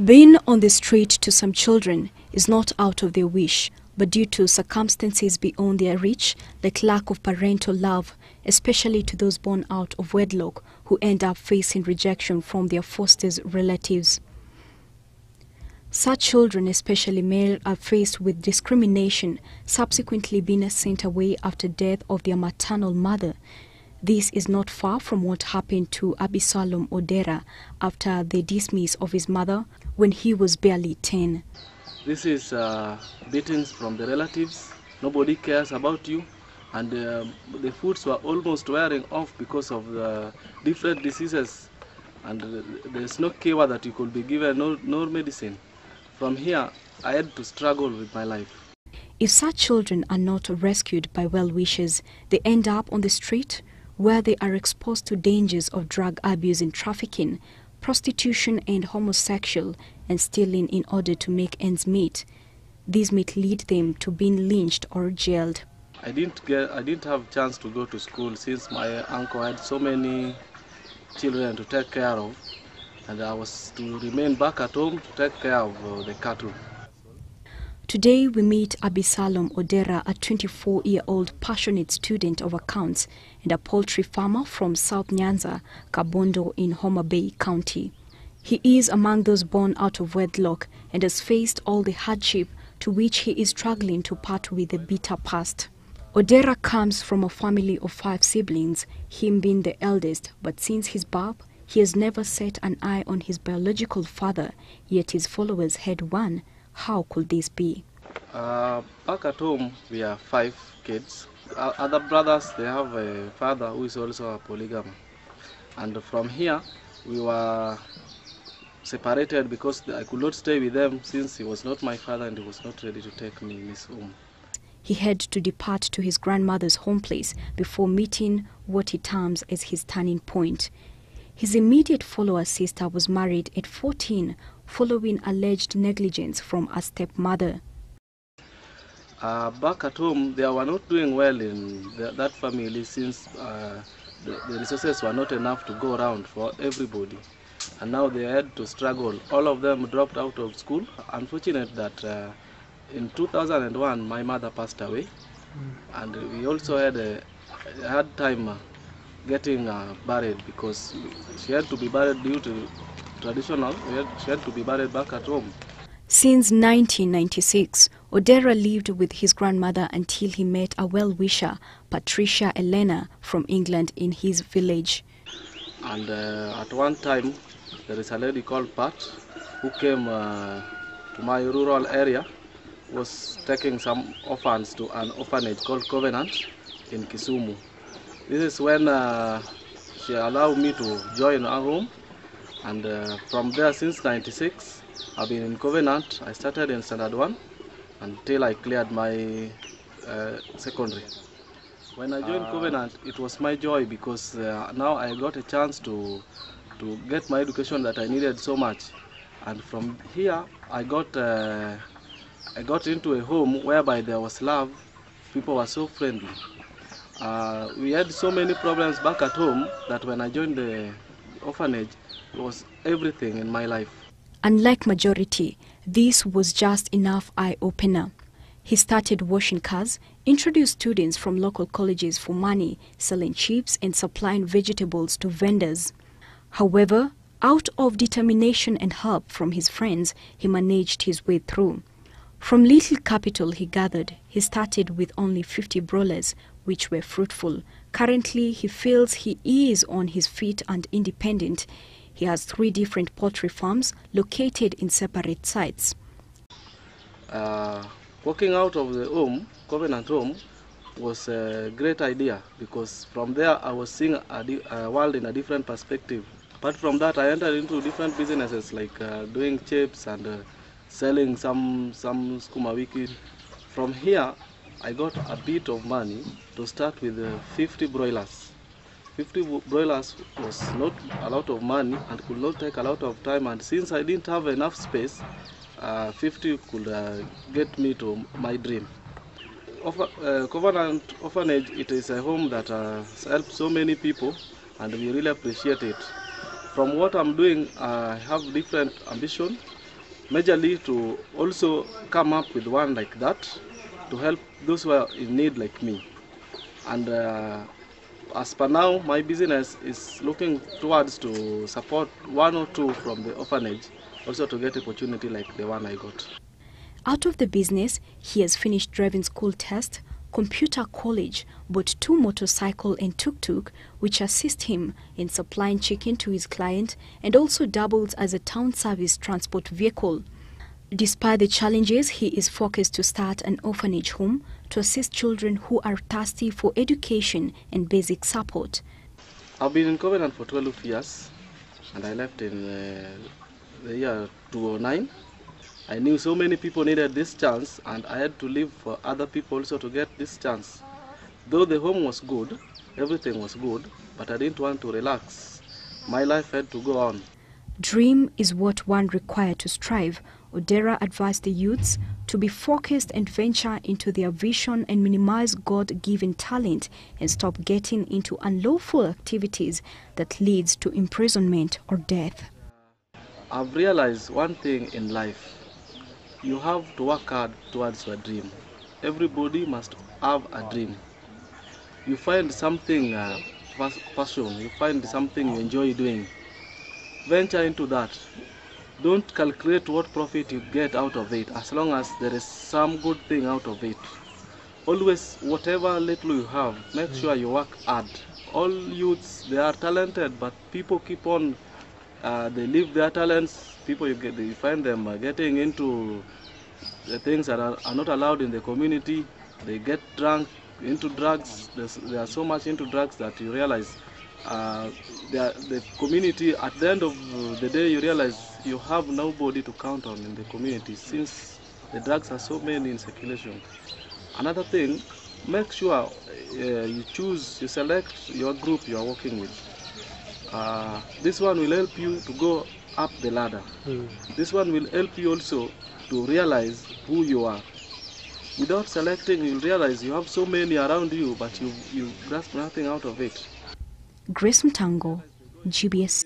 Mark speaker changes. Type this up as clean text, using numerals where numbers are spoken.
Speaker 1: Being on the street to some children is not out of their wish, but due to circumstances beyond their reach, like lack of parental love, especially to those born out of wedlock who end up facing rejection from their foster relatives. Such children, especially male, are faced with discrimination, subsequently being sent away after death of their maternal mother. This is not far from what happened to ABISALOM ODERA after the dismiss of his mother when he was barely 10.
Speaker 2: This is beatings from the relatives. Nobody cares about you, and the foods were almost wearing off because of the different diseases, and there's no cure that you could be given, no medicine. From here, I had to struggle with my life.
Speaker 1: If such children are not rescued by well-wishers, they end up on the street, where they are exposed to dangers of drug abuse and trafficking, prostitution and homosexual, and stealing in order to make ends meet. These may lead them to being lynched or jailed.
Speaker 2: I didn't have a chance to go to school since my uncle had so many children to take care of, and I was to remain back at home to take care of the cattle.
Speaker 1: Today we meet ABISALOM ODERA, a 24-year-old passionate student of accounts and a poultry farmer from South Nyanza, Kabondo in Homa Bay County. He is among those born out of wedlock and has faced all the hardship to which he is struggling to part with the bitter past. ODERA comes from a family of 5 siblings, him being the eldest, but since his birth, he has never set an eye on his biological father, yet his followers had one. How could this be?
Speaker 2: Back at home, we are 5 kids. Other brothers, they have a father who is also a polygamy. And from here, we were separated because I could not stay with them since he was not my father and he was not ready to take me in his home.
Speaker 1: He had to depart to his grandmother's home place before meeting what he terms as his turning point. His immediate follower sister was married at 14 following alleged negligence from a stepmother.
Speaker 2: Back at home, they were not doing well in that family since the resources were not enough to go around for everybody. And now they had to struggle. All of them dropped out of school. Unfortunate that in 2001, my mother passed away. And we also had a hard time getting buried because she had to be buried due to traditional. She had to be buried back at home.
Speaker 1: Since 1996, ODERA lived with his grandmother until he met a well-wisher, Patricia Elena, from England in his village.
Speaker 2: And at one time, there is a lady called Pat who came to my rural area, was taking some orphans to an orphanage called Covenant in Kisumu. This is when she allowed me to join her home, and from there since 96, I've been in Covenant. I started in Standard 1 until I cleared my secondary. When I joined Covenant, it was my joy because now I got a chance to get my education that I needed so much. And from here, I got into a home whereby there was love. People were so friendly. We had so many problems back at home that when I joined the orphanage, it was everything in my life.
Speaker 1: Unlike majority, this was just enough eye-opener. He started washing cars, introduced students from local colleges for money, selling chips and supplying vegetables to vendors. However, out of determination and help from his friends, he managed his way through. From little capital he gathered, he started with only 50 broilers, which were fruitful. Currently, he feels he is on his feet and independent. He has 3 different poultry farms located in separate sites.
Speaker 2: Walking out of the home, Covenant home, was a great idea because from there I was seeing a world in a different perspective. Apart from that, I entered into different businesses like doing chips and selling some skuma wiki. From here, I got a bit of money to start with 50 broilers. 50 broilers was not a lot of money and could not take a lot of time, and since I didn't have enough space, 50 could get me to my dream. Covenant Orphanage, it is a home that has helped so many people and we really appreciate it. From what I'm doing, I have different ambition. majorly to also come up with one like that to help those who are in need like me. And as per now, my business is looking towards to support one or two from the orphanage, also to get opportunity like the one I got.
Speaker 1: Out of the business, he has finished driving school test, computer college, bought 2 motorcycle and tuk-tuk, which assist him in supplying chicken to his client, and also doubles as a town service transport vehicle. Despite the challenges, he is focused to start an orphanage home to assist children who are thirsty for education and basic support.
Speaker 2: I've been in Covenant for 12 years, and I left in the year 2009. I knew so many people needed this chance, and I had to live for other people also to get this chance. Though the home was good, everything was good, but I didn't want to relax. My life had to go on.
Speaker 1: Dream is what one required to strive. ODERA advised the youths to be focused and venture into their vision and minimize God-given talent and stop getting into unlawful activities that leads to imprisonment or death.
Speaker 2: I've realized one thing in life. You have to work hard towards your dream. Everybody must have a dream. You find something passion, you find something you enjoy doing. Venture into that. Don't calculate what profit you get out of it, as long as there is some good thing out of it. Always, whatever little you have, make sure you work hard. All youths, they are talented, but people keep on, they leave their talents. People, you find them getting into the things that are not allowed in the community. They get drunk, into drugs. They are so much into drugs that you realize the community, at the end of the day, you realize you have nobody to count on in the community since the drugs are so many in circulation. Another thing, make sure you select your group you are working with. This one will help you to go up the ladder. This one will help you also to realize who you are. Without selecting, you'll realize you have so many around you, but you grasp nothing out of it.
Speaker 1: Grace Mtango, GBS.